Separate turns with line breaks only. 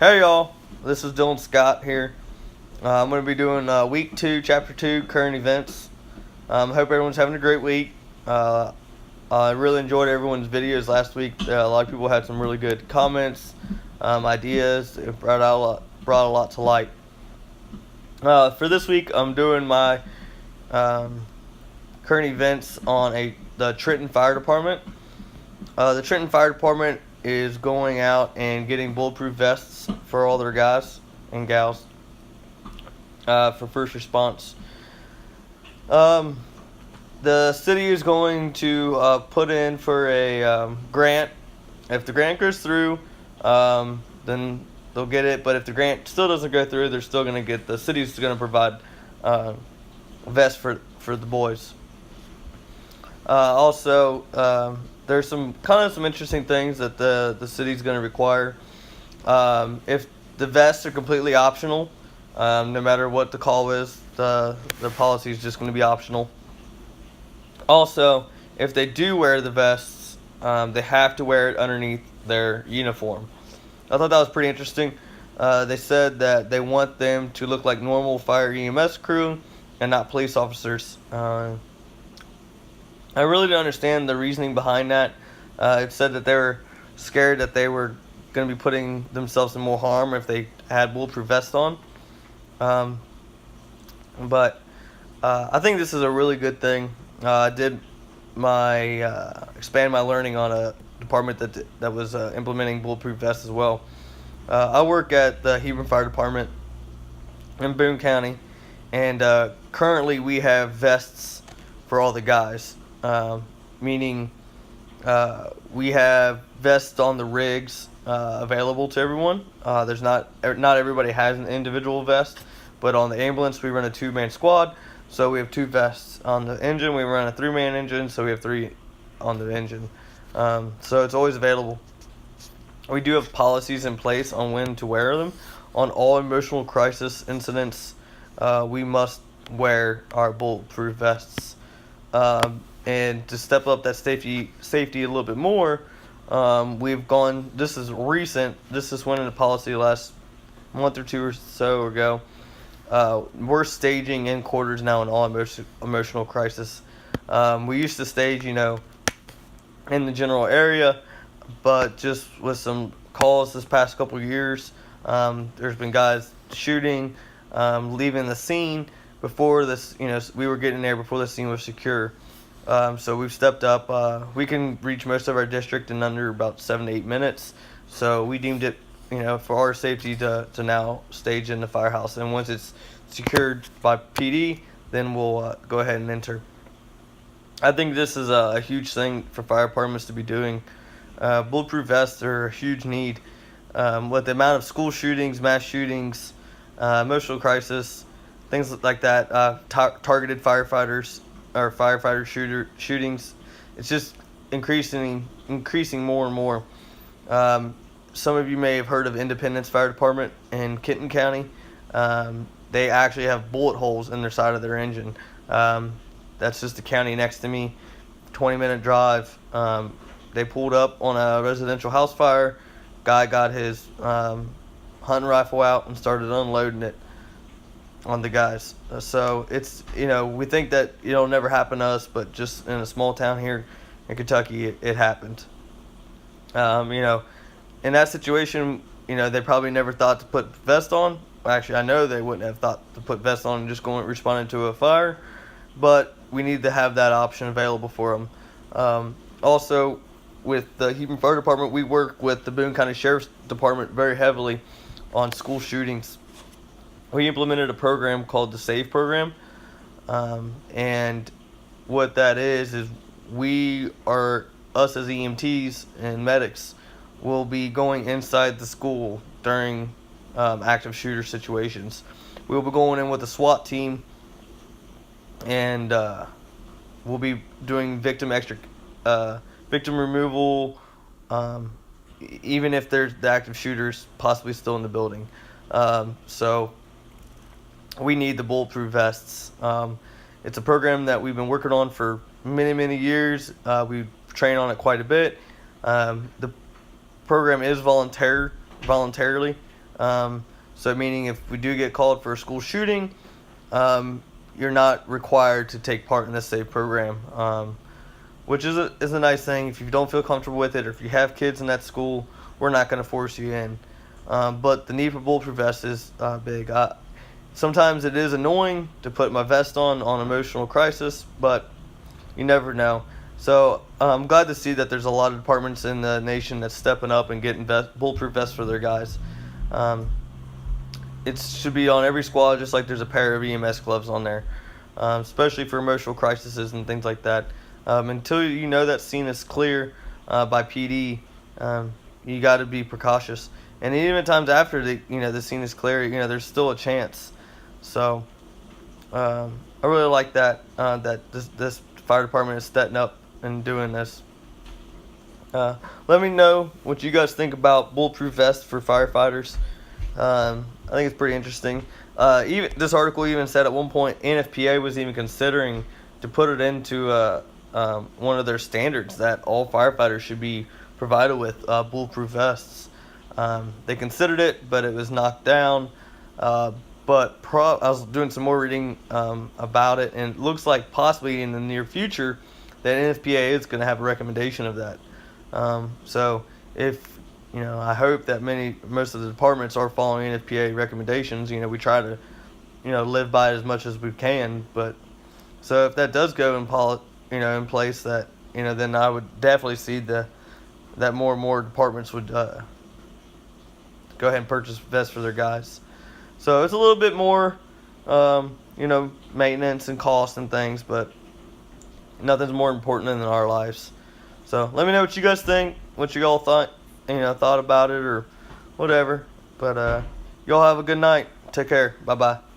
Hey y'all, this is Dylan Scott here. I'm going to be doing week 2, chapter 2, current events. Hope everyone's having a great week. Uh, I really enjoyed everyone's videos last week. A lot of people had some really good comments, ideas. It brought a lot to light. For this week, I'm doing my current events on the Trenton Fire Department. The Trenton Fire Department is going out and getting bulletproof vests for all their guys and gals for first response. The city is going to put in for a grant. If the grant goes through, then they'll get it. But if the grant still doesn't go through, they're still going to get. The city's going to provide vests for the boys. Also, there's some interesting things that the city's going to require. If the vests are completely optional, no matter what the call is, the policy is just going to be optional. Also, if they do wear the vests, they have to wear it underneath their uniform. I thought that was pretty interesting. They said that they want them to look like normal fire EMS crew and not police officers. I really didn't understand the reasoning behind that. It said that they were scared that they were going to be putting themselves in more harm if they had bulletproof vests on. But I think this is a really good thing. I did expand my learning on a department that was implementing bulletproof vests as well. I work at the Hebron Fire Department in Boone County, and currently we have vests for all the guys. Meaning we have vests on the rigs available to everyone. There's not everybody has an individual vest, but on the ambulance we run a 2-man squad, so we have 2 vests. On the engine we run a 3-man engine, so we have 3 on the engine. So it's always available. We do have policies in place on when to wear them. On all emotional crisis incidents, we must wear our bulletproof vests. And to step up that safety a little bit more, we've gone. This is recent. This just went into policy last month or 2 or so ago. We're staging in quarters now in all emotional crisis. We used to stage, in the general area, but just with some calls this past couple years, there's been guys shooting, leaving the scene before this. We were getting there before the scene was secure. So we've stepped up. We can reach most of our district in under about 7 to 8 minutes. So we deemed it, for our safety to now stage in the firehouse. And once it's secured by PD, then we'll go ahead and enter. I think this is a huge thing for fire departments to be doing. Bulletproof vests are a huge need. With the amount of school shootings, mass shootings, emotional crisis, things like that, targeted firefighters, or firefighter shootings, it's just increasing more and more. Some of you may have heard of Independence Fire Department in Kenton County. They actually have bullet holes in their side of their engine. That's just the county next to me, 20-minute drive. They pulled up on a residential house fire. Guy got his hunting rifle out and started unloading it on the guys. So it's, we think that it'll never happen to us, but just in a small town here in Kentucky, it happened. In that situation, they probably never thought to put vest on. Actually, I know they wouldn't have thought to put vest on and just responding to a fire, but we need to have that option available for them. Also, with the Hebron Fire Department, we work with the Boone County Sheriff's Department very heavily on school shootings. We implemented a program called the SAVE program, and what that is us as EMTs and medics will be going inside the school during active shooter situations. We'll be going in with a SWAT team, and we'll be doing victim removal, even if there's the active shooters possibly still in the building. So we need the bulletproof vests. It's a program that we've been working on for many years. We train on it quite a bit. The program is voluntarily. So meaning if we do get called for a school shooting, you're not required to take part in this SAVE program, which is a nice thing. If you don't feel comfortable with it, or if you have kids in that school, we're not going to force you in. But the need for bulletproof vest is big. Sometimes it is annoying to put my vest on emotional crisis, but you never know. So I'm glad to see that there's a lot of departments in the nation that's stepping up and getting bulletproof vests for their guys. It should be on every squad, just like there's a pair of EMS gloves on there, especially for emotional crises and things like that. Until you know that scene is clear by PD, you got to be precautious. And even at times after the scene is clear, there's still a chance. So I really like that this fire department is stepping up and doing this. Let me know what you guys think about bulletproof vests for firefighters. I think it's pretty interesting. Even this article even said at one point NFPA was even considering to put it into one of their standards that all firefighters should be provided with bulletproof vests. They considered it, but it was knocked down. But I was doing some more reading about it, and it looks like possibly in the near future that NFPA is going to have a recommendation of that. So if I hope that most of the departments are following NFPA recommendations. We try to live by it as much as we can. But so if that does go in place, that then I would definitely see that more and more departments would go ahead and purchase vests for their guys. So it's a little bit more maintenance and cost and things, but nothing's more important than our lives. So let me know what you guys think, what you all thought about it or whatever. But y'all have a good night. Take care. Bye bye.